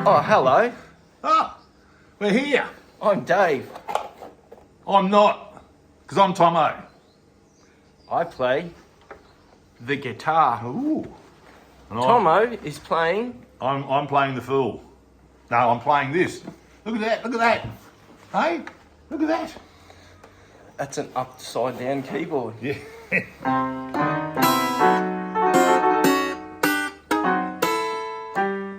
Oh, hello. Ah, we're here. I'm Dave. I'm not, because I'm Tommo. I play the guitar. Ooh. And Tommo is playing. I'm playing the fool. No, I'm playing this. Look at that, look at that. Hey, look at that. That's an upside down keyboard. Yeah.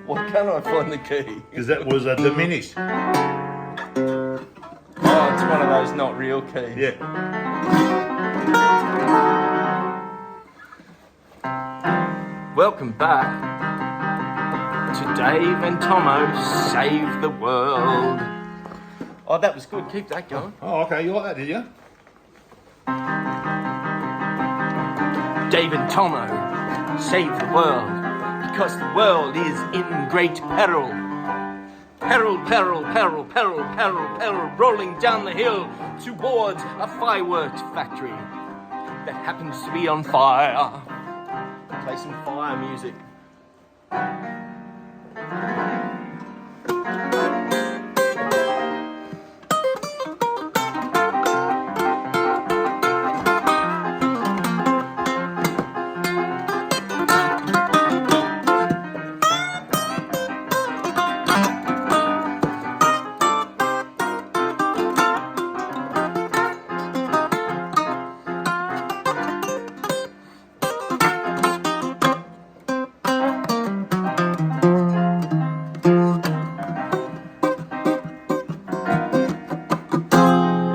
Why can't I find the key? Because that was diminished. Oh, it's one of those not real keys. Yeah. Welcome back to Dave and Tommo Save the World. Oh, that was good. Keep that going. Oh, okay, you like that, did you? Dave and Tommo save the world because the world is in great peril. Peril, peril, peril, peril, peril, peril, rolling down the hill towards a fireworks factory that happens to be on fire. Play some fire music.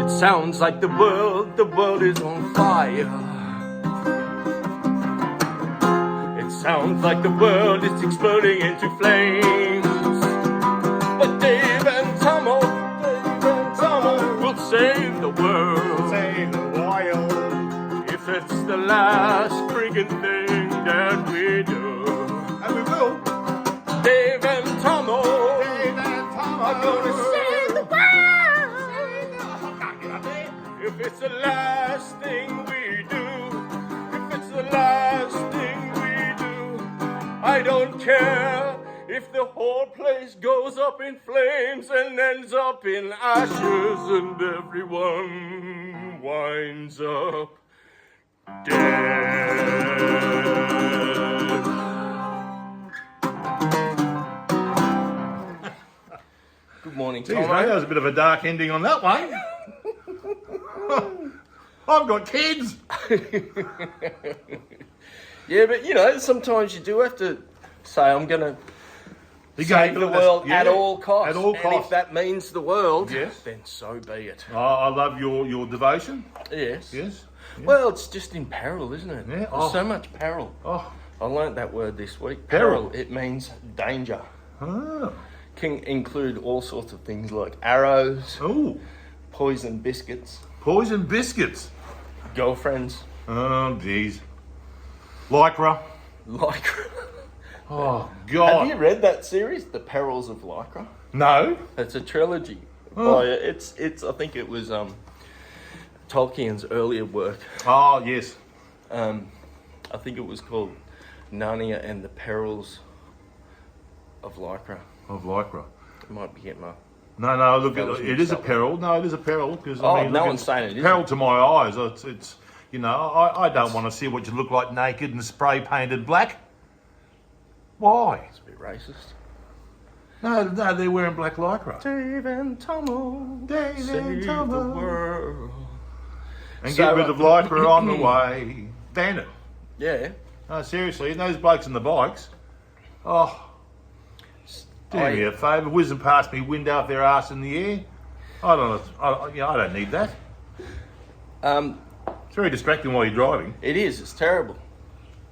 Sounds like the world is on fire. It sounds like the world is exploding into flames. But Dave and Tommo will save the world. Save the world. If it's the last friggin' thing that we do. And we will. Dave and Tommo are gonna save the world. If it's the last thing we do, if it's the last thing we do, I don't care if the whole place goes up in flames and ends up in ashes and everyone winds up dead. Good morning, Geez, Tommo. mate, that was a bit of a dark ending on that one. I've got kids. Yeah, but you know, sometimes you do have to say, I'm going to save the world at all costs. At all and costs. if that means the world, Yes. then so be it. Oh, I love your devotion. Yes. Yes. Yeah. Well, it's just in peril, isn't it? Yeah. There's Oh. so much peril. Oh. I learnt that word this week. Peril. It means danger. Oh. Can include all sorts of things like arrows, Oh. poison biscuits, Poison biscuits. girlfriends, Oh, geez. Lycra. lycra. Oh, God. Have you read that series, The Perils of Lycra? No. It's a trilogy. Oh. It's. I think it was Tolkien's earlier work. Oh, yes. I think it was called Narnia and the Perils of Lycra. Of Lycra. It might be getting my. No, look, Fellas it is a mixed up. peril. No, it is a peril. Because Oh, I mean, no look, one's it's saying it isn't. peril to my eyes. It's you know, I don't want to see what you look like naked and spray painted black. Why? It's a bit racist. No, they're wearing black Lycra. Dave and Tommo, Dave and save the Tommo. world. And So, get rid of Lycra on the way. Ban it. Yeah. No, seriously, and those blokes on the bikes. Oh, do me a favour, whiz them past me, wind out their ass in the air. I don't need that. It's very distracting while you're driving. It is. It's terrible.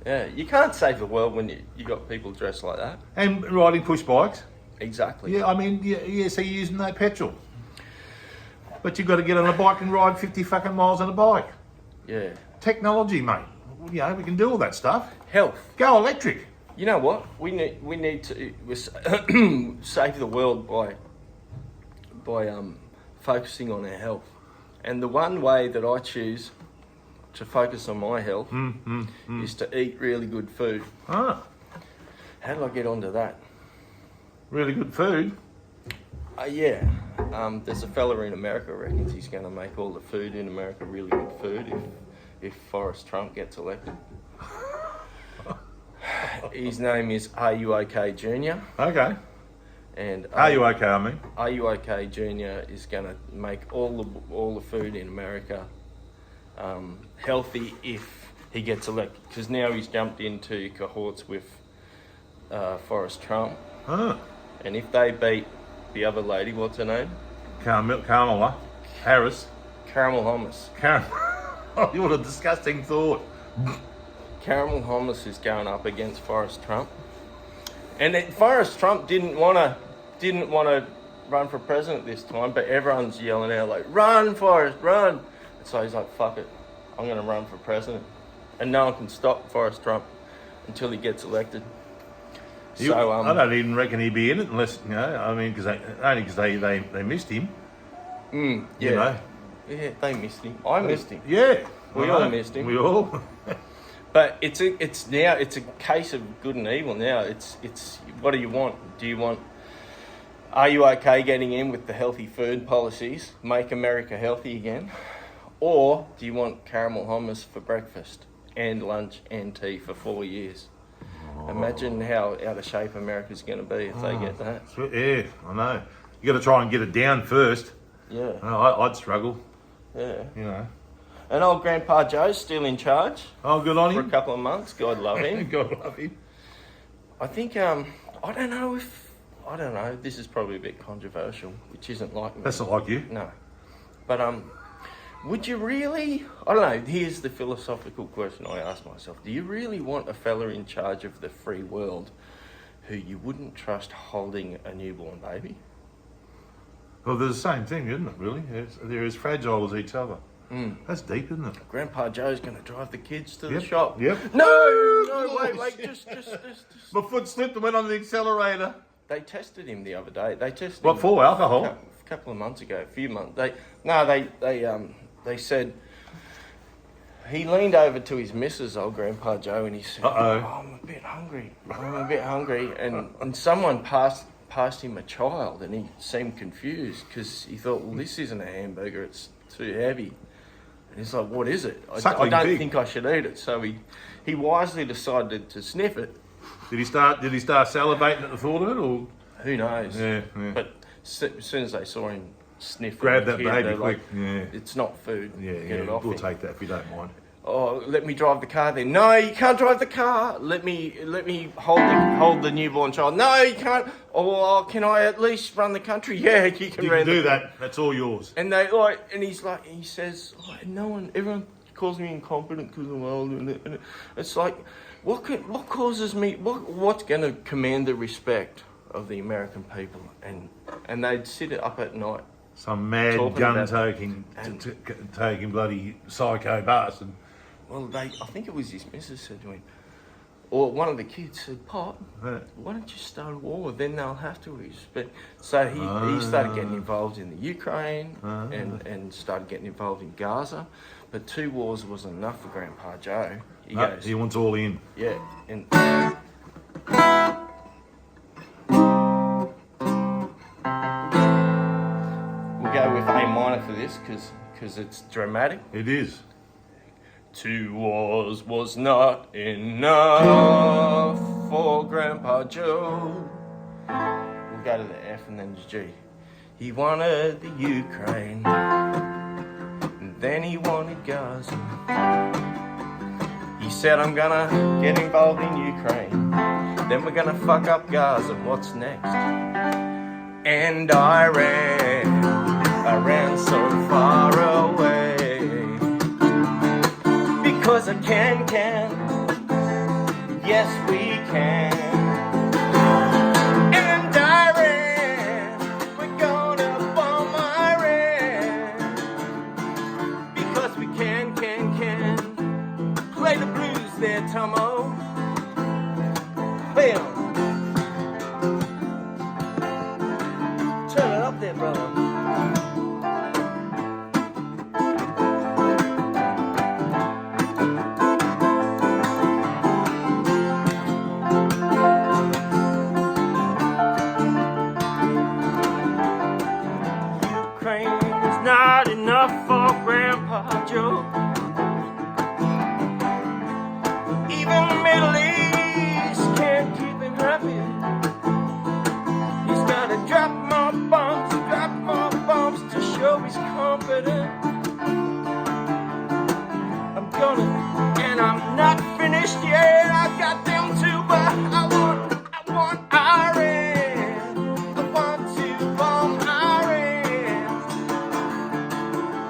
Yeah, you can't save the world when you got people dressed like that. And riding push bikes. Exactly. Yeah, I mean, yeah, so you're using no petrol. But you've got to get on a bike and ride 50 fucking miles on a bike. Yeah. Technology, mate. You know, we can do all that stuff. Health. Go electric. You know what? We need to save the world by focusing on our health. And the one way that I choose to focus on my health is to eat really good food. Ah. How did I get onto that? really good food. Yeah. There's a fella in America reckons he's going to make all the food in America really good food if Forrest Trump gets elected. His name is Are You OK Jr. Okay. And Are you okay? I mean, Are You OK Jr. is going to make all the food in America healthy if he gets elected. Because now he's jumped into cohorts with Forrest Trump. huh. And if they beat the other lady, what's her name? Kamala Harris. Caramel Hummus. Oh, what a disgusting thought. Caramel Hummus is going up against Forrest Trump. And Forrest Trump didn't want to run for president this time, but everyone's yelling out like, "Run, Forrest, run!" And so he's like, "Fuck it, I'm going to run for president," and no one can stop Forrest Trump until he gets elected. So I don't even reckon he'd be in it unless I mean, only because they missed him. yeah, You know. Yeah, they missed him. I missed him. Yeah, We all missed him. We all. But it's a case of good and evil now. It's what do you want? Are you okay getting in with the healthy food policies, make America healthy again? Or do you want caramel hummus for breakfast and lunch and tea for 4 years? Imagine how out of shape America's going to be if they get that. Yeah, I know. You got to try and get it down first. Yeah. I'd struggle. Yeah. You know. And old Grandpa Joe's still in charge. Oh, good on For him. a couple of months. God love him. God love him. I think, I don't know, this is probably a bit controversial, which isn't like me. That's not like you. No. But, would you really, I don't know, here's the philosophical question I ask myself. Do you really want a fella in charge of the free world who you wouldn't trust holding a newborn baby? Well, they're the same thing, isn't it, really? They're as fragile as each other. That's deep, isn't it? Grandpa Joe's going to drive the kids to the shop. Yep. No, wait, just. My foot slipped and went on the accelerator. They tested him the other day. They tested What him for? Alcohol? a couple of months ago, a few months. They said he leaned over to his missus, old Grandpa Joe, and he said, Uh-oh. I'm a bit hungry. And someone passed him a child, and he seemed confused because he thought, well, this isn't a hamburger, it's too heavy. And he's like, what is it? I Suckling don't pig. think I should eat it. So he wisely decided to sniff it. Did he start salivating at the thought of it, or Who knows? Yeah. But as soon as they saw him sniff grab it, that they're baby like, quick? Yeah. it's not food. Yeah, Get it off we'll him. take that if you don't mind. Oh, let me drive the car then. No, you can't drive the car. Let me hold the newborn child. No, you can't. Oh, can I at least run the country? Yeah, you can. You can do that. That's all yours. And he says, oh, everyone calls me incompetent because I'm old, and it's like, what's going to command the respect of the American people? And they'd sit up at night. Some mad Talking gun about- taking bloody psycho bastard. Well, I think it was his missus said to him, or one of the kids said, Pop, Yeah. why don't you start a war? Then they'll have to respect. So he started getting involved in the Ukraine and started getting involved in Gaza. But 2 wars wasn't enough for Grandpa Joe. He goes, He wants all in. yeah. And we'll go with A minor for this because it's dramatic. It is. 2 wars was not enough for Grandpa Joe. We'll go to the F and then the G. He wanted the Ukraine, and then he wanted Gaza. He said, I'm gonna get involved in Ukraine, then we're gonna fuck up Gaza. What's next? And I ran so far away. Because I can, yes we can. And I ran, we're gonna bomb Iran. Because we can. Play the blues there, Tommo. Play 'em. Turn it up there, brother. a joke. Even the Middle East can't keep him happy. He's gotta drop more bombs to show he's confident. And I'm not finished yet. I got them too, but I want Iran. I want to bomb Iran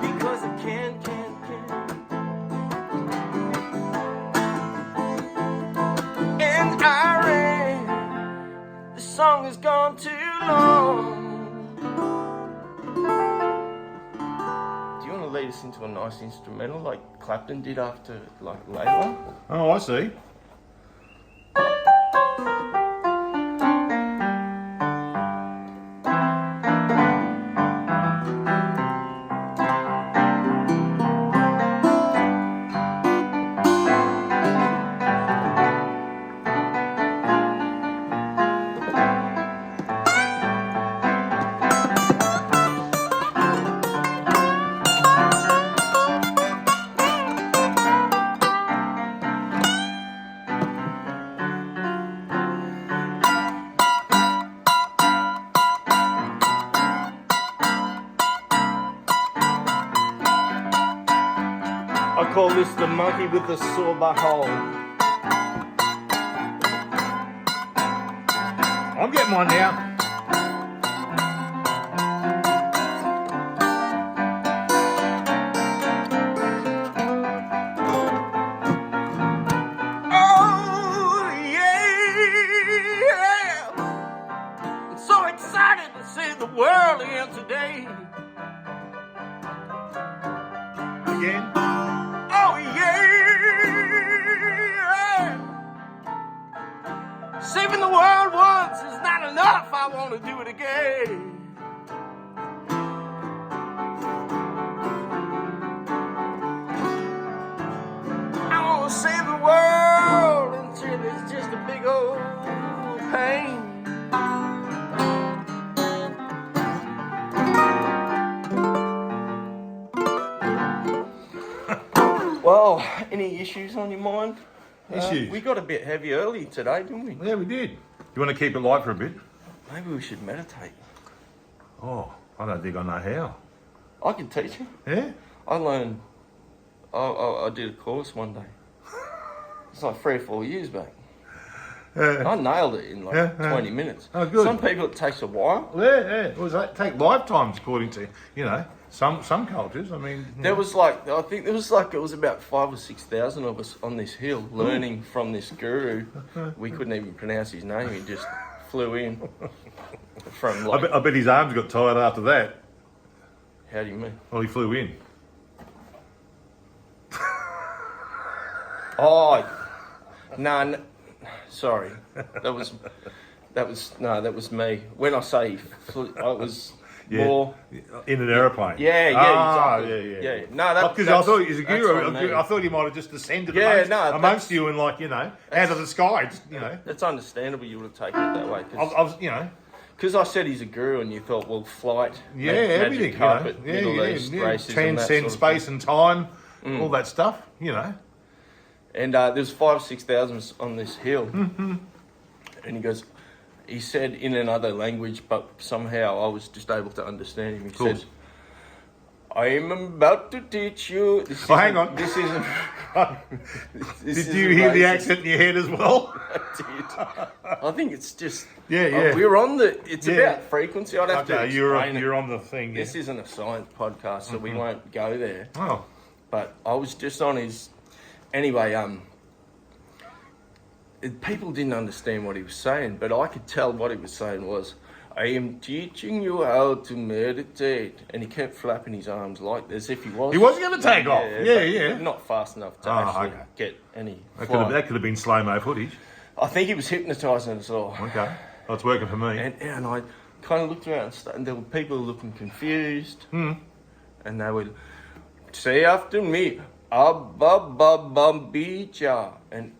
because I can. And Iran, the song has gone too long. Lead us into a nice instrumental like Clapton did after like later. Oh, I see. I call this the monkey with the sore butthole. I'm getting one now. Oh yeah! I'm so excited to see the world again today. Again. Oh yeah! Saving the world once is not enough. I want to do it again. I want to save the world until it's just a big old pain. Well, any issues on your mind? Issues? We got a bit heavy early today, didn't we? Yeah, we did. You want to keep it light for a bit? Maybe we should meditate. Oh, I don't think I know how. I can teach you. Yeah? I learned. I did a course one day. It's like 3 or 4 years back. I nailed it in like 20 minutes. Oh, good. Some people it takes a while. Yeah. Well, that take lifetimes according to, some cultures. I mean... There was like, I think it was about 5,000 or 6,000 of us on this hill learning from this guru. We couldn't even pronounce his name. He just flew in from like... I bet his arms got tired after that. How do you mean? Well, he flew in. Oh, no, sorry. That was me. When I say flew, I was more in an aeroplane. Yeah, exactly. Yeah. No, that's because I thought he was a that's guru. on me. I thought he might have just descended amongst you and out of the sky. It's understandable you would have taken it that way. I was, Because I said he's a guru, and you thought, well, flight, everything, magic carpet, Middle East, racism, transcend that space and time, all that stuff, And there's 5,000 or 6,000 on this hill, and he said in another language, but somehow I was just able to understand him. He said, I am about to teach you. Hang on. This isn't. Did you hear the accent in your head as well? I did. I think it's just. Yeah. We're on the. It's about frequency. I'd have to explain you're on the thing. This isn't a science podcast, so we won't go there. Oh. But I was just on his. Anyway, people didn't understand what he was saying, but I could tell what he was saying was, I am teaching you how to meditate. And he kept flapping his arms like as if he was. He was going to take off. Yeah. Not fast enough to actually get any. That could have been slow-mo footage. I think he was hypnotising us all. Okay. Well, it's working for me. And I kind of looked around and there were people looking confused. And they would say after me, Abba-ba-bum-beecha. And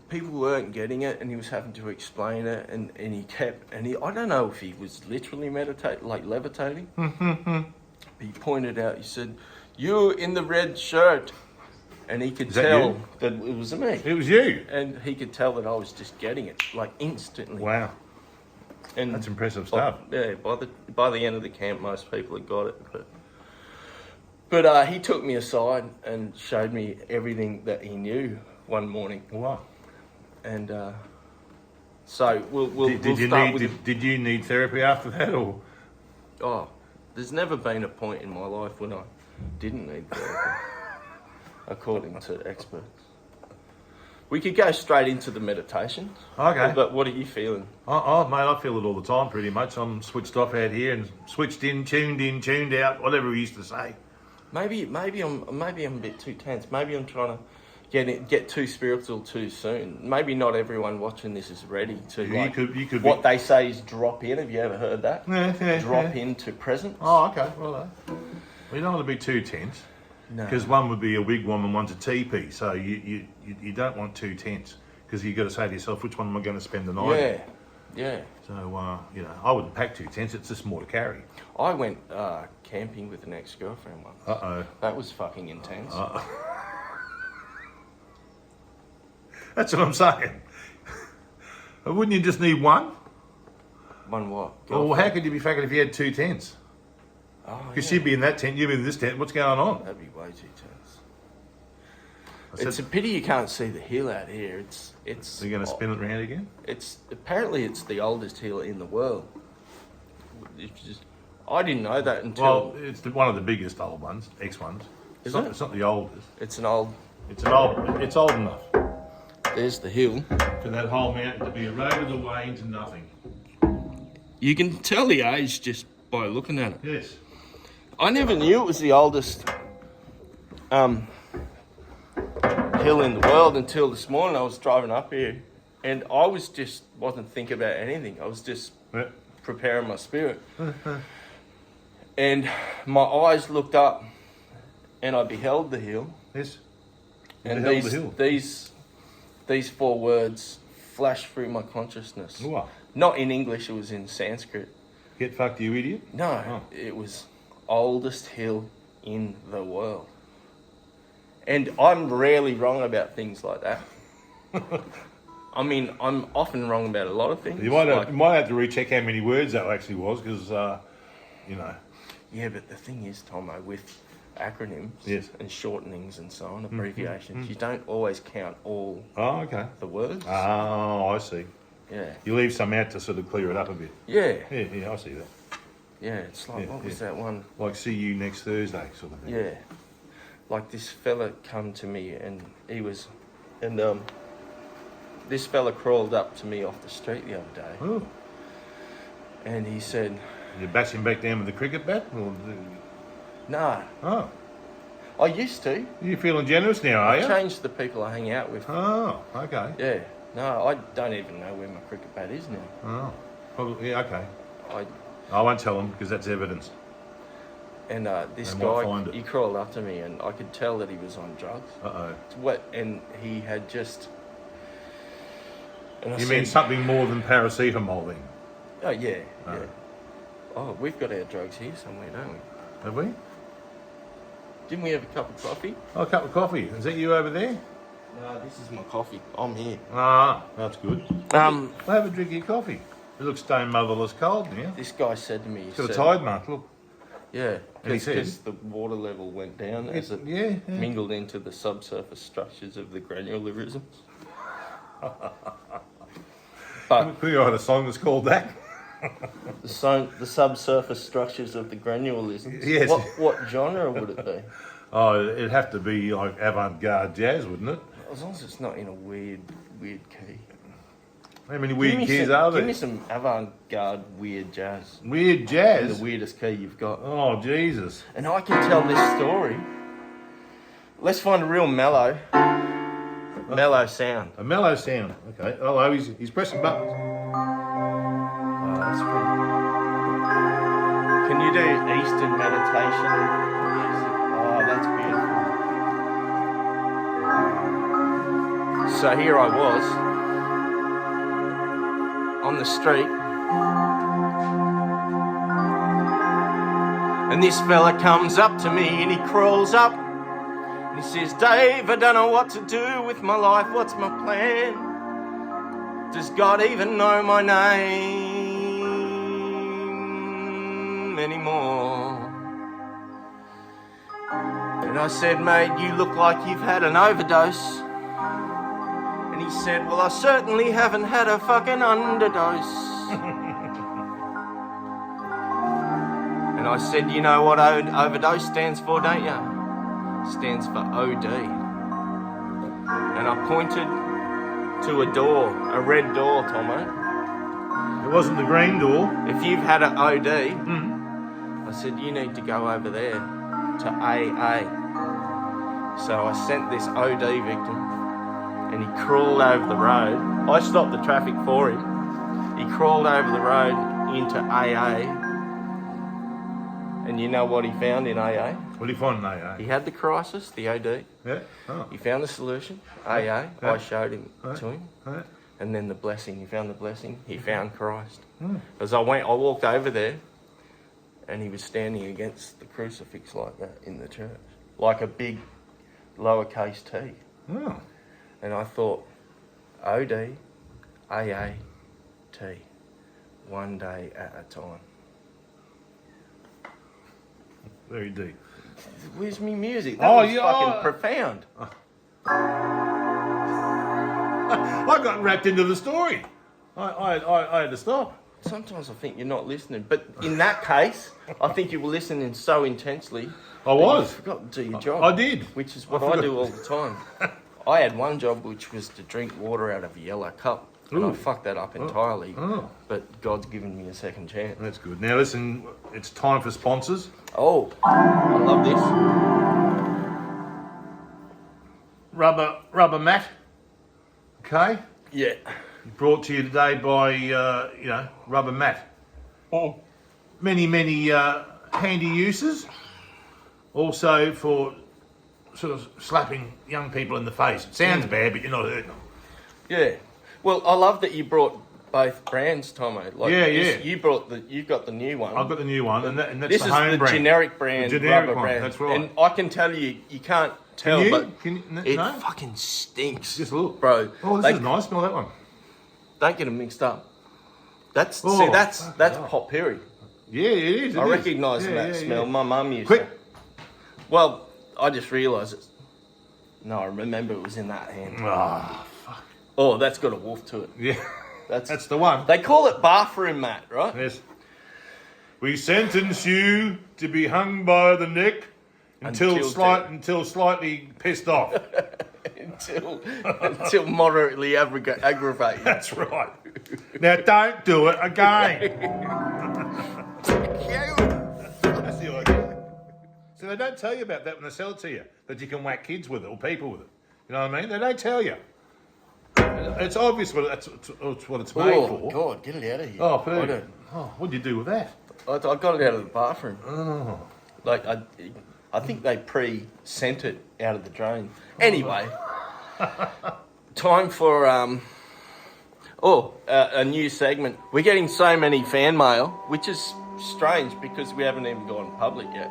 people weren't getting it, and he was having to explain it, and he kept, I don't know if he was literally levitating. But he pointed out, he said, You in the red shirt. And he could Is that tell you? that it was me. It was you. And he could tell that I was just getting it, like instantly. Wow. And That's impressive stuff. Yeah, by the end of the camp, most people had got it. But he took me aside and showed me everything that he knew one morning. Wow. And so we'll start with... Did you need therapy after that, or? Oh, there's never been a point in my life when I didn't need therapy, according to experts. We could go straight into the meditation. Okay. But what are you feeling? Oh, mate, I feel it all the time pretty much. I'm switched off out here and switched in, tuned out, whatever we used to say. Maybe I'm a bit too tense. Maybe I'm trying to get too spiritual too soon. Maybe not everyone watching this is ready to. You could what they say is drop in. Have you ever heard that? Yeah. Drop into presence. Oh, okay. Well, we don't want to be too tense. No. Because one would be a wigwam and one's a teepee, so you don't want too tense, because you've got to say to yourself, which one am I going to spend the night? Yeah. So I wouldn't pack too tense. It's just more to carry. I went camping with an ex-girlfriend once. That was fucking intense. That's what I'm saying. Wouldn't you just need one? One what? Well, how could you be fucking if you had two tents? Because she'd be in that tent, you'd be in this tent. What's going on? That'd be way too tense. It's a pity you can't see the hill out here. It's. Are you going to spin it around again? It's the oldest hill in the world. I didn't know that until. Well, it's one of the biggest old ones, X ones. It's not the oldest. It's old enough. There's the hill. For that whole mountain to be eroded away into nothing. You can tell the age just by looking at it. Yes. I never knew it was the oldest hill in the world until this morning. I was driving up here, and I wasn't thinking about anything. I was just preparing my spirit. And my eyes looked up, and I beheld the hill. Yes. And these four words flashed through my consciousness. What? Not in English, it was in Sanskrit. Get fucked, you idiot? No, It was oldest hill in the world. And I'm rarely wrong about things like that. I mean, I'm often wrong about a lot of things. You might have to recheck how many words that actually was, because, Yeah, but the thing is, Tommo, with acronyms and shortenings and so on, abbreviations, you don't always count all the words. Oh, I see. Yeah. You leave some out to sort of clear it up a bit. Yeah. Yeah, I see that. Yeah, it's like, what was that one? Like, see you next Thursday sort of thing. Yeah. Like this fella come to me and this fella crawled up to me off the street the other day. Oh. And he said... You bash him back down with the cricket bat? Or... No. Oh. I used to. You're feeling generous now, are you? I changed the people I hang out with. Oh, okay. Yeah. No, I don't even know where my cricket bat is now. Oh. Probably, yeah, okay. I won't tell him, because that's evidence. And this guy, he crawled up to me, and I could tell that he was on drugs. And he had just... You mean something more than paracetamol then? Oh, yeah. Oh, we've got our drugs here somewhere, don't we? Have we? Didn't we have a cup of coffee? Oh, a cup of coffee. Is that you over there? No, this is my coffee. I'm here. Ah, that's good. Well, have a drink of your coffee. It looks stone motherless cold now. This guy said to me... It's got a tide mark, look. Yeah, because the water level went down as it mingled into the subsurface structures of the granulorisms. But we had a song that's called that. The subsurface structures of the granulorisms. Yes. What genre would it be? Oh, it'd have to be like avant-garde jazz, wouldn't it? As long as it's not in a weird key. How many weird keys are there? Give me some avant-garde weird jazz. Weird jazz? In the weirdest key you've got. Oh, Jesus. And I can tell this story. Let's find a real mellow sound. A mellow sound. Okay. Oh, he's pressing buttons. Oh, that's pretty. Can you do Eastern meditation music? Oh, that's beautiful. So here I was on the street, And this fella comes up to me and he crawls up and he says, Dave, I don't know what to do with my life. What's my plan? Does God even know my name anymore? And I said, mate, you look like you've had an overdose. And he said, well, I certainly haven't had a fucking underdose. And I said, you know what overdose stands for, don't you? It stands for OD. And I pointed to a door, a red door, Tommo. It wasn't the green door. If you've had an OD, I said, you need to go over there to AA. So I sent this OD victim and he crawled over the road. I stopped the traffic for him. He crawled over the road into AA. And you know what he found in AA? What did he find in AA? He had the crisis, the OD. Yeah. Oh. He found the solution, AA. Yeah. I showed him to him. Yeah. And then the blessing. He found the blessing. He found Christ. As I walked over there, and he was standing against the crucifix like that in the church, like a big lowercase t. Oh. And I thought, OD, AA, T, one day at a time. Very deep. Where's me music? That was fucking profound. I got wrapped into the story. I had to stop. Sometimes I think you're not listening, but in that case, I think you were listening so intensely. I was. You forgot to do your job. I did. Which is what I do all the time. I had one job, which was to drink water out of a yellow cup. And I fucked that up entirely. But God's given me a second chance. That's good. Now listen, it's time for sponsors. Oh, I love this. Rubber mat. Okay. Yeah. Brought to you today by Rubber mat. Oh. Many handy uses. Also for sort of slapping young people in the face. It sounds bad, but you're not hurting them. Yeah. Well, I love that you brought both brands, Tommo. Like Yeah. You've got the new one. I've got the new one, and that's this the is home the brand. generic brand, rubber one, brand. that's right. And I can tell you can't tell, but it no? fucking stinks. Just look, bro. Oh, this is nice. Smell that one. Don't get them mixed up. That's Oh, potpourri. Yeah, it is. I recognise that smell. Yeah. My mum used Quick. to. Well, I just realised it. No, I remember it was in that hand. Ah, fuck. Oh, that's got a wolf to it. Yeah, That's the one. They call it bathroom mat, right? Yes. We sentence you to be hung by the neck until slightly pissed off. until moderately aggravated. That's right. Now don't do it again. That's the idea. So they don't tell you about that when they sell it to you, that you can whack kids with it or people with it. You know what I mean? They don't tell you. It's obvious, but that's what it's made for. Oh, God, get it out of here. Oh, what did you do with that? I got it out of the bathroom. Oh. Like, I think they pre-sent it out of the drain. Anyway, time for a new segment. We're getting so many fan mail, which is strange because we haven't even gone public yet.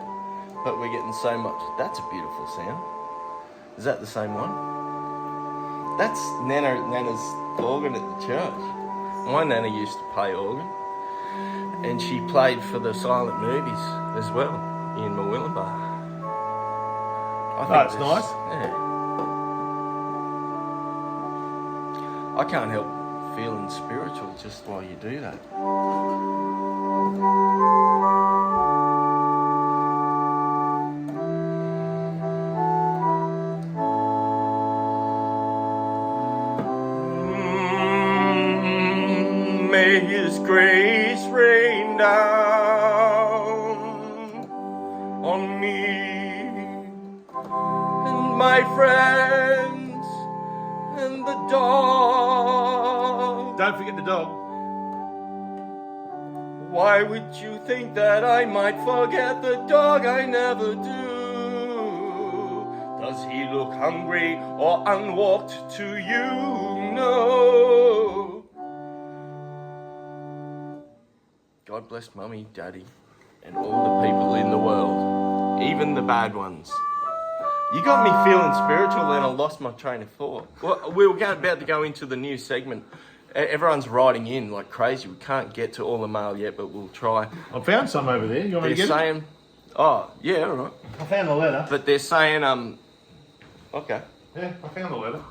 But we're getting so much. That's a beautiful sound. Is that the same one? That's Nana's organ at the church. My Nana used to play organ. And she played for the silent movies as well in Mawillimbar. That's nice. Yeah. I can't help feeling spiritual just while you do that. May His grace rain down on me and my friends and the dog. Don't forget the dog. Why would you think that I might forget the dog? I never do. Does he look hungry or unwalked to you? No. God bless Mummy, Daddy, and all the people in the world, even the bad ones. You got me feeling spiritual, and I lost my train of thought. Well, we were about to go into the new segment. Everyone's writing in like crazy. We can't get to all the mail yet, but we'll try. I found some over there. You want me to They're get saying, oh, yeah, all right. I found the letter. But they're saying, okay. Yeah, I found the letter.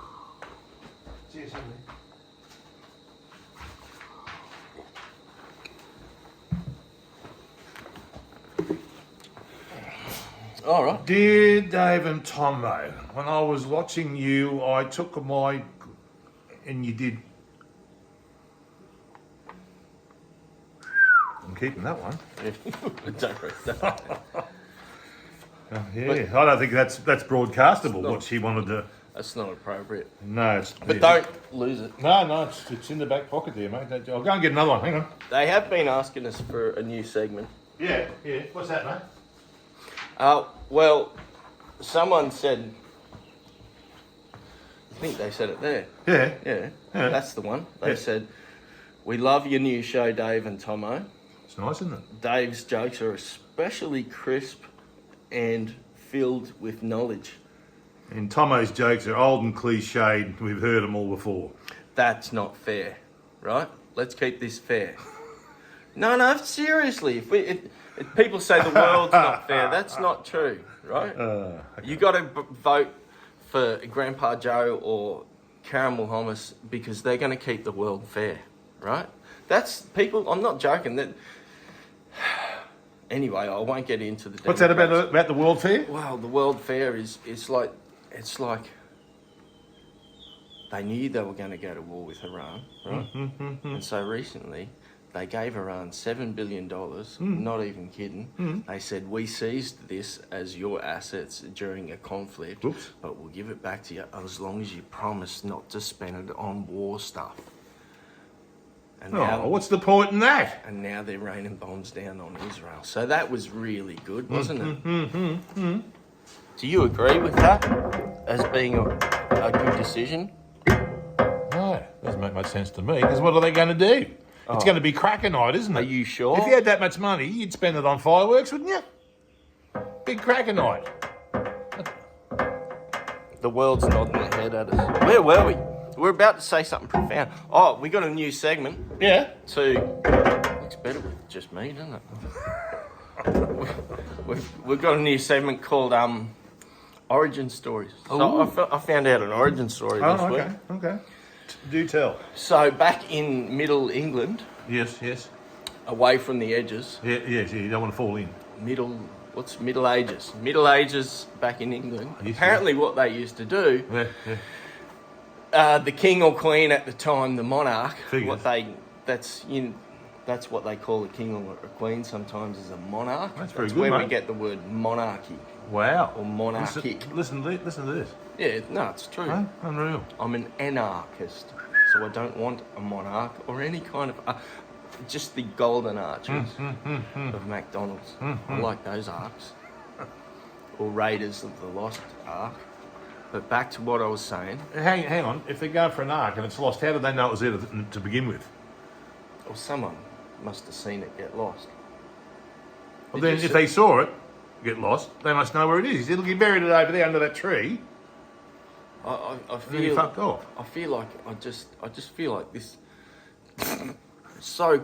See you someday. All right. Dear Dave and Tommo, when I was watching you, I took and you did. I'm keeping that one. Don't read that. Yeah, I don't think that's broadcastable. What she wanted to. That's not appropriate. No, it's. But don't lose it. No, it's in the back pocket there, mate. I'll go and get another one. Hang on. They have been asking us for a new segment. Yeah. What's that, mate? Well, someone said. I think they said it there. Yeah. Yeah. That's the one. They said, "We love your new show, Dave and Tommo. It's nice, isn't it? Dave's jokes are especially crisp and filled with knowledge." And Tommo's jokes are old and cliched. We've heard them all before. That's not fair, right? Let's keep this fair. No, seriously. If people say the world's not fair, that's not true, right? Okay. You got to vote for Grandpa Joe or Caramel Hummus because they're going to keep the world fair, right? That's people. I'm not joking. That. Anyway, I won't get into the. What's that about the World Fair? Well, the World Fair is it's like they knew they were going to go to war with Iran, right? And so recently they gave Iran $7 billion, not even kidding. They said, we seized this as your assets during a conflict, but we'll give it back to you as long as you promise not to spend it on war stuff. And now, what's the point in that? And now they're raining bombs down on Israel. So that was really good, wasn't it? Do you agree with that as being a good decision? No, doesn't make much sense to me. Because what are they going to do? It's going to be cracker night, isn't it? Are you sure? If you had that much money, you'd spend it on fireworks, wouldn't you? Big cracker night. The world's nodding their head at us. Where were we? We're about to say something profound. Oh, we got a new segment. Yeah. Looks better with just me, doesn't it? We've got a new segment called Origin Stories. So I found out an origin story this week. Okay. Do tell. So back in Middle England. Yes. Away from the edges. Yeah, you don't want to fall in. Middle Ages? Middle Ages back in England. Apparently what they used to do, the king or queen at the time, the monarch, that's what they call a king or a queen sometimes is a monarch. That's very good, where we get the word monarchy. Wow. Or monarchic. Listen to this. Yeah, no, it's true. Huh? Unreal. I'm an anarchist, so I don't want a monarch or any kind of... just the golden arches of McDonald's. I like those arcs. Or Raiders of the Lost Ark. But back to what I was saying. Hang on. If they're going for an ark and it's lost, how did they know it was there to begin with? Well, someone must have seen it get lost. Well, then if they saw it get lost, they must know where it is. It'll get buried over there under that tree. I Then you feel fucked off. I feel like I just feel like this. So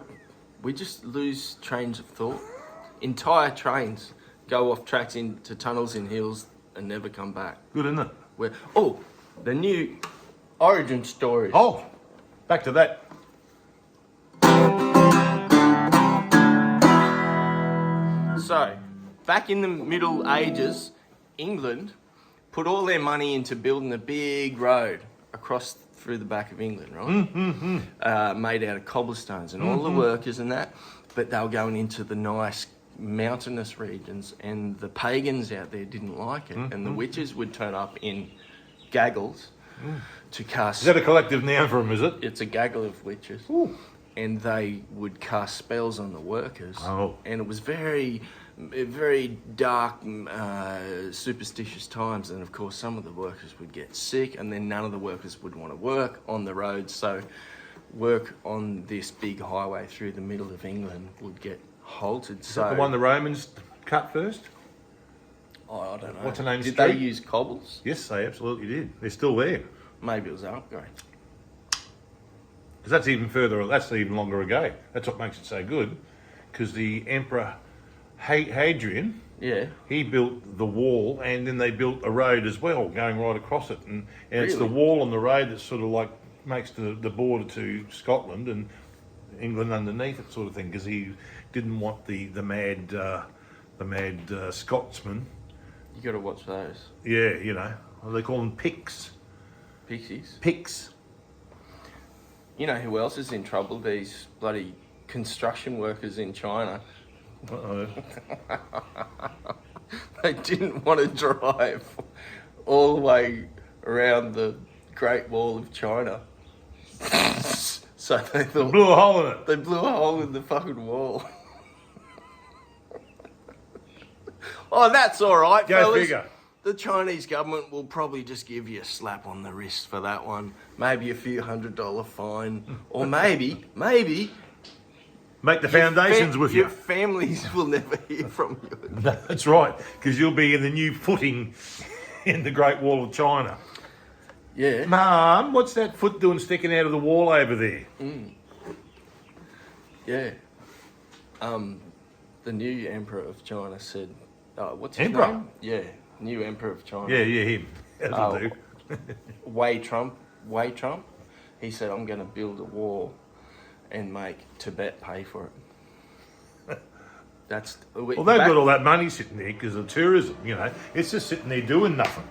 we just lose trains of thought. Entire trains go off tracks into tunnels in hills and never come back. Good, isn't it? The new origin story. Oh, back to that. So, back in the Middle Ages, England put all their money into building a big road across through the back of England, right? Made out of cobblestones and all the workers and that, but they were going into the nice mountainous regions, and the pagans out there didn't like it, and the witches would turn up in gaggles to cast... Is that a collective noun for them, is it? It's a gaggle of witches. Ooh. And they would cast spells on the workers. Oh. And it was very, very dark, superstitious times. And of course, some of the workers would get sick, and then none of the workers would want to work on the road. So work on this big highway through the middle of England would get halted. Is that the one the Romans cut first? Oh, I don't know. What's the name? Did Street? they use cobbles? Yes, they absolutely did. They're still there. Maybe it was an upgrade. Because that's even further, that's even longer ago. That's what makes it so good. Because the Emperor Hadrian, Yeah. he built the wall and then they built a road as well going right across it. And it's the Really? wall on the road that sort of like makes the border to Scotland and England underneath it sort of thing. Because he didn't want the mad Scotsman. You got to watch those. Yeah, you know, they call them Picts. Pixies. Picts. You know who else is in trouble? These bloody construction workers in China. Uh-oh. They didn't want to drive all the way around the Great Wall of China. So they thought Blew a hole in it. they blew a hole in the fucking wall. Oh, that's all right, Go fellas. figure. The Chinese government will probably just give you a slap on the wrist for that one. Maybe a few $100 fine. Or maybe Make the foundations with your you. families will never hear from you. No, that's right, because you'll be in the new footing in the Great Wall of China. Yeah. Mum, what's that foot doing sticking out of the wall over there? Yeah. The new emperor of China said, what's his Emperor? name? Yeah, new emperor of China. Yeah, him. That'll do. Wei Trump. He said, I'm going to build a wall and make Tibet pay for it. That's Well, they've got all that money sitting there because of tourism, you know. It's just sitting there doing nothing.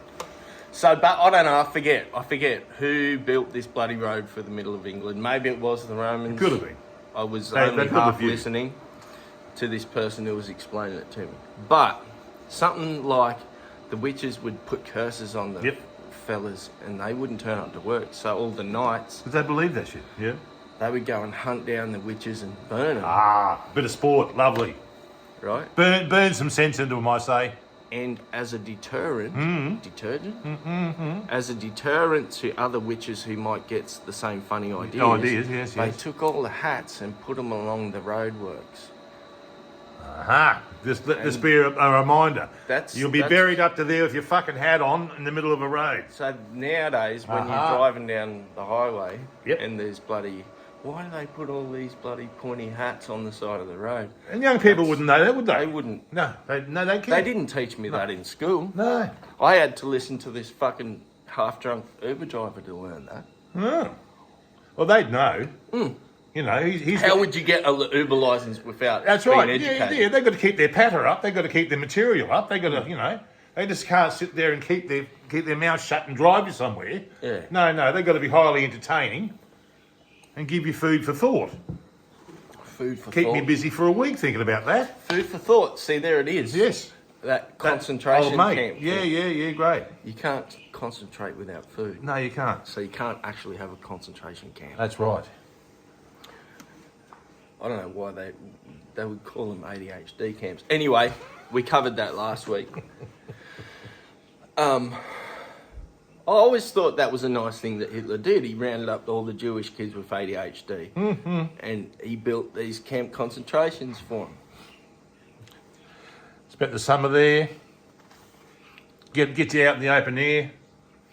So, but I don't know, I forget who built this bloody road for the middle of England. Maybe it was the Romans. It could have been. I was They only could have half used- listening to this person who was explaining it to me. But something like the witches would put curses on the Yep. fellas and they wouldn't turn up to work. So all the nights, Because they believe that shit, yeah. they would go and hunt down the witches and burn them, Ah, bit of sport, lovely. right? Burn some sense into them, I say. And as a deterrent, Mm-hmm. as a deterrent to other witches who might get the same funny ideas, Yes, they yes. took all the hats and put them along the roadworks. Aha. Just let this be a reminder. You'll be that's- buried up to there with your fucking hat on in the middle of a road. So nowadays, when Aha. you're driving down the highway Yep. and there's bloody, why do they put all these bloody pointy hats on the side of the road? And young people wouldn't know that, would they? They wouldn't. No, they can't. They didn't teach me that in school. No. I had to listen to this fucking half-drunk Uber driver to learn that. No. Well, they'd know. You know, he's How would you get a Uber license without That's being right. educated? Yeah, they've got to keep their patter up. They've got to keep their material up. They've got to, you know, they just can't sit there and keep their mouth shut and drive you somewhere. Yeah. No, they've got to be highly entertaining and give you food for thought. Food for Keep thought. me busy for a week thinking about that. Food for thought. See, there it is. Yes. That concentration old mate. camp. Yeah, great. You can't concentrate without food. No, you can't. So you can't actually have a concentration camp. That's right. I don't know why they would call them ADHD camps. Anyway, we covered that last week. I always thought that was a nice thing that Hitler did. He rounded up all the Jewish kids with ADHD. And he built these camp concentrations for them. Spent the summer there. Get you out in the open air.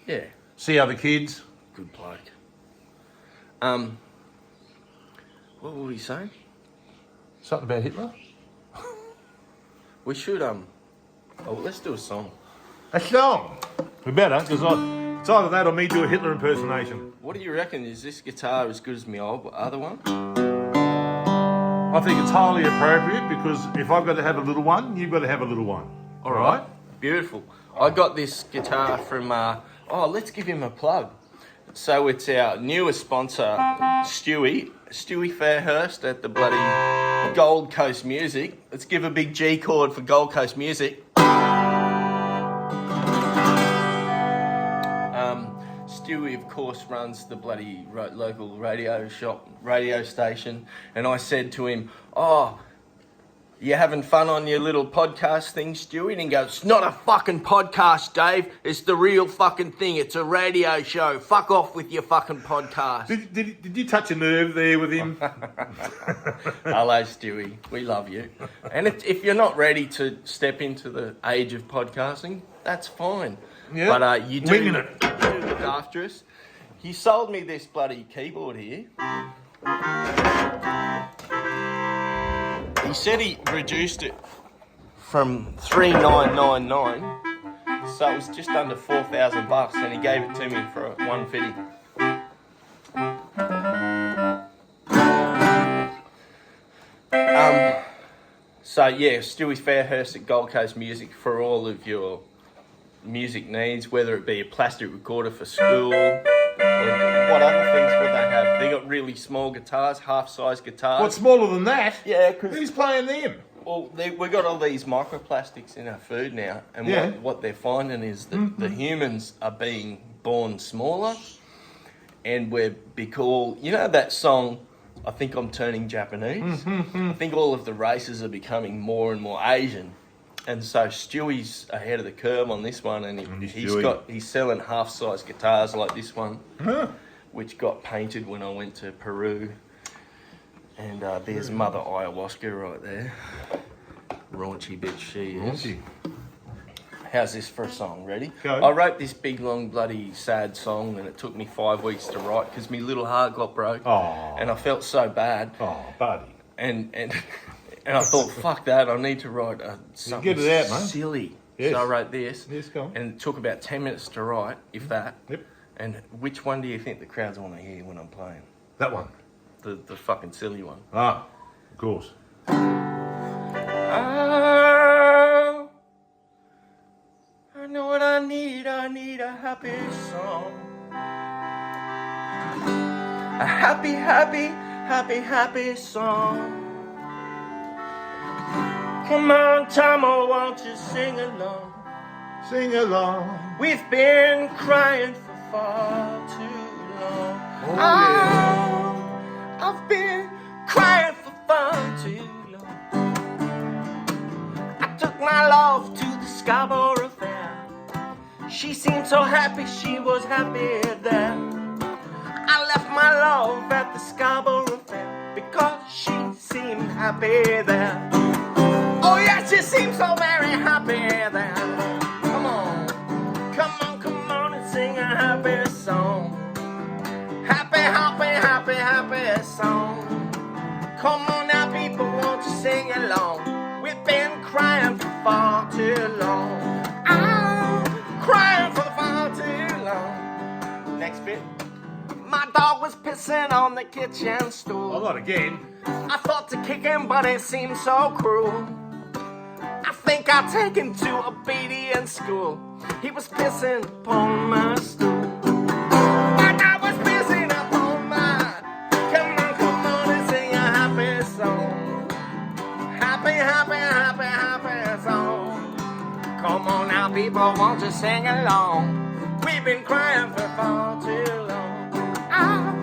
Yeah, See other kids. good bloke. What were we saying? Something about Hitler. We should, let's do a song. A song. We better, because it's either that or me do a Hitler impersonation. What do you reckon? Is this guitar as good as my other one? I think it's highly appropriate because if I've got to have a little one, you've got to have a little one. All right? Beautiful. I got this guitar from, let's give him a plug. So it's our newest sponsor, Stewie Fairhurst at the bloody Gold Coast Music. Let's give a big G chord for Gold Coast Music. Stewie, of course, runs the bloody local radio station. And I said to him, You having fun on your little podcast thing, Stewie? And he goes, it's not a fucking podcast, Dave. It's the real fucking thing. It's a radio show. Fuck off with your fucking podcast. Did you touch a nerve there with him? Hello, Stewie. We love you. And if you're not ready to step into the age of podcasting, that's fine. Yeah. But you do look after us. He sold me this bloody keyboard here. He said he reduced it from $3,999, so it was just under $4,000, and he gave it to me for $150. So yeah, Stewie Fairhurst at Gold Coast Music for all of your music needs, whether it be a plastic recorder for school, or what other things would they have? They got really small guitars, half-size guitars. What's smaller than that? Yeah, because Who's playing them? well, we got all these microplastics in our food now, and what they're finding is that the humans are being born smaller, and you know that song, I Think I'm Turning Japanese? I think all of the races are becoming more and more Asian. And so Stewie's ahead of the curve on this one, and he's selling half-size guitars like this one, which got painted when I went to Peru. And there's Mother Ayahuasca right there. Raunchy bitch she is. Raunchy. How's this for a song? Ready? Go. I wrote this big, long, bloody, sad song, and it took me 5 weeks to write because my little heart got broke. Oh. And I felt so bad. Oh, buddy. And I thought, fuck that, I need to write something get it out, mate. silly. Yes. So I wrote this. Yes, go on. And it took about 10 minutes to write, if that. Yep. And which one do you think the crowds want to hear when I'm playing? That one. The fucking silly one. Ah, of course. Oh, I know what I need a happy song. A happy, happy, happy, happy song. Come on, Tommo, won't you sing along? Sing along. We've been crying for far too long. Oh, yeah. I've been crying for far too long. I took my love to the Scarborough Fair. She seemed so happy, she was happy there. I left my love at the Scarborough Fair because she seemed happy there. Oh yeah, she seems so very happy there. Come on, come on, come on and sing a happy song. Happy, happy, happy, happy song. Come on now, people, won't you sing along? We've been crying for far too long. I'm crying for far too long. Next bit. My dog was pissing on the kitchen stool. Oh, not again. I thought to kick him, but it seemed so cruel. I think I'll take him to obedience school. He was pissing upon my stool. My dog was pissing upon mine. Come on and sing a happy song. Happy, happy, happy, happy song. Come on now, people, won't you sing along? We've been crying for far too long. I'll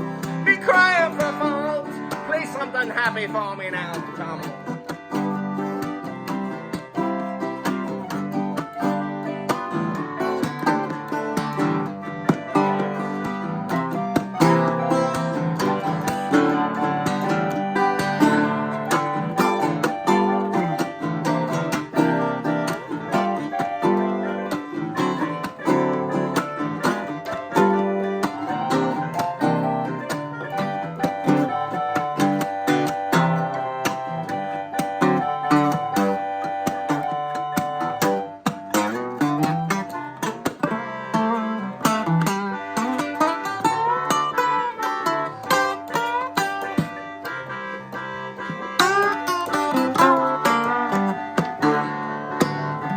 be crying for far. Play something happy for me now, Tommo.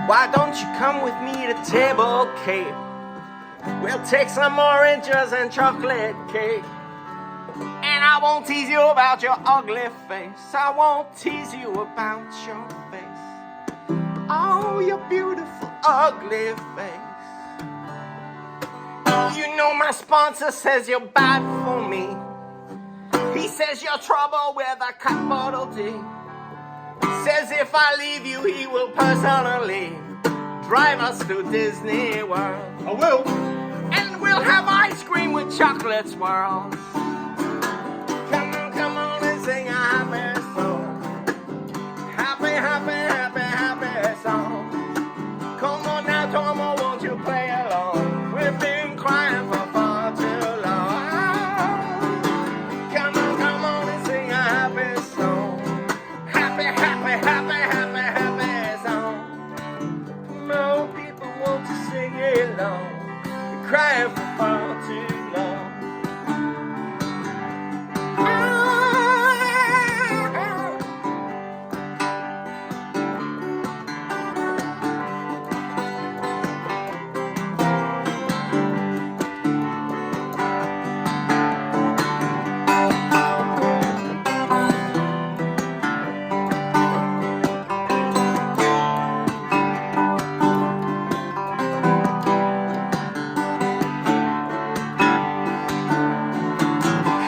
Why don't you come with me to Table Cape? We'll take some oranges and chocolate cake. And I won't tease you about your ugly face. I won't tease you about your face. Oh, your beautiful ugly face. You know my sponsor says you're bad for me. He says you're trouble with a cut bottle D. Says if I leave you, he will personally drive us to Disney World. I will. And we'll have ice cream with chocolate swirls. Come on and sing a happy song. Happy, happy, happy, happy song. Come on now, Tommo, won't you play along? We've been crying for far too long. Come on and sing a happy song. Happy, happy, happy, happy, happy song. No people want to sing along. We're crying for far too long.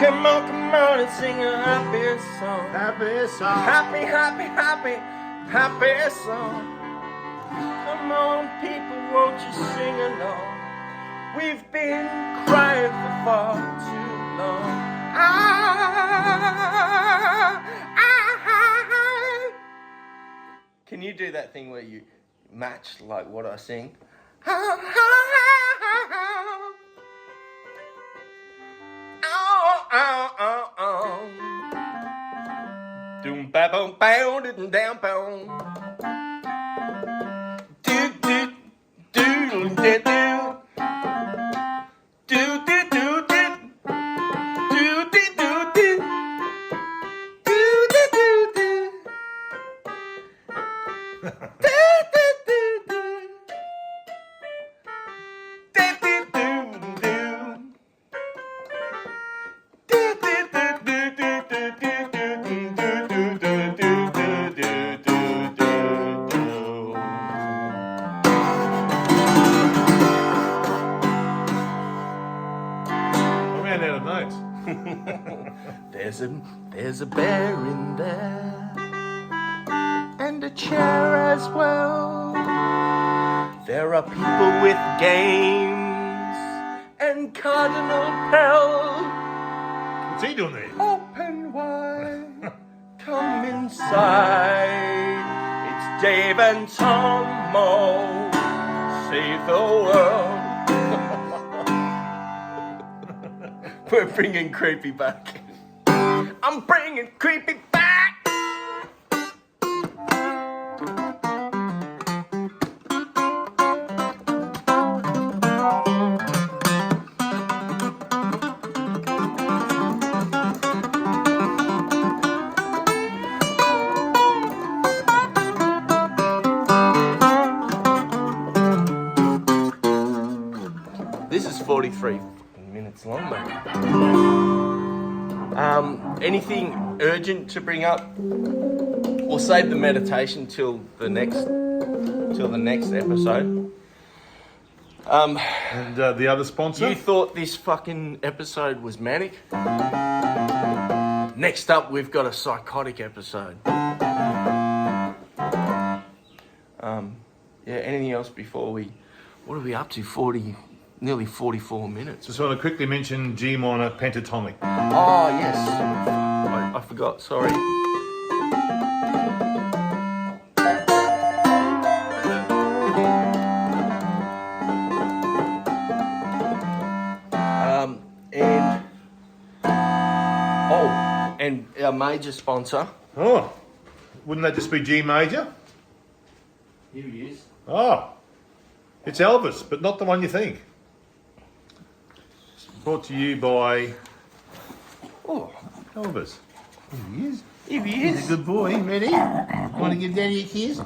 Come on and sing a happy song. Happy song. Happy, happy, happy, happy song. Come on, people, won't you sing along? We've been crying for far too long. Can you do that thing where you match like what I sing? Doom ba boom bow didn't down boom. Do do do do do. Do do do do. Do do do do. Do do do do. Do do do do. Do do do do. There's a bear in there, and a chair as well. There are people with games and Cardinal Pell. What's he doing there? Open wide, come inside. It's Dave and Tommo, save the world. We're bringing creepy back. I'm bringing creepy back. This is 43 minutes long, mate. Anything urgent to bring up? We'll save the meditation till the next episode. And the other sponsor? You thought this fucking episode was manic? Next up, we've got a psychotic episode. Yeah, anything else before we... What are we up to? Nearly 44 minutes. Just want to quickly mention G minor pentatonic. Oh, yes. I forgot, sorry. And our major sponsor. Oh, wouldn't that just be G major? Here he is. Oh, it's Elvis, but not the one you think. Brought to you by Elvis. Here he is. Here he He's is. a good boy. Ready? Want to give Daddy a kiss? You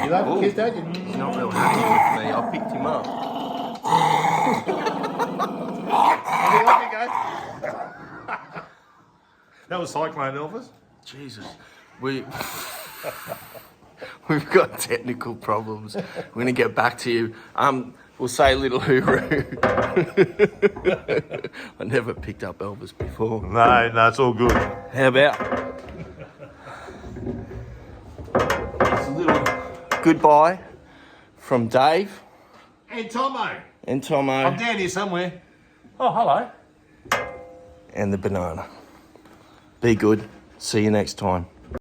like a kiss, don't you? He's not real happy with me. I picked him up. Off you go. That was Cyclone Elvis. Jesus. We've got technical problems. We're going to get back to you. We'll say a little hooroo. I never picked up Elvis before. No, it's all good. How about? It's a little goodbye from Dave And Tommo. and Tommo I'm down here somewhere. Oh, hello. and the banana. Be good. See you next time.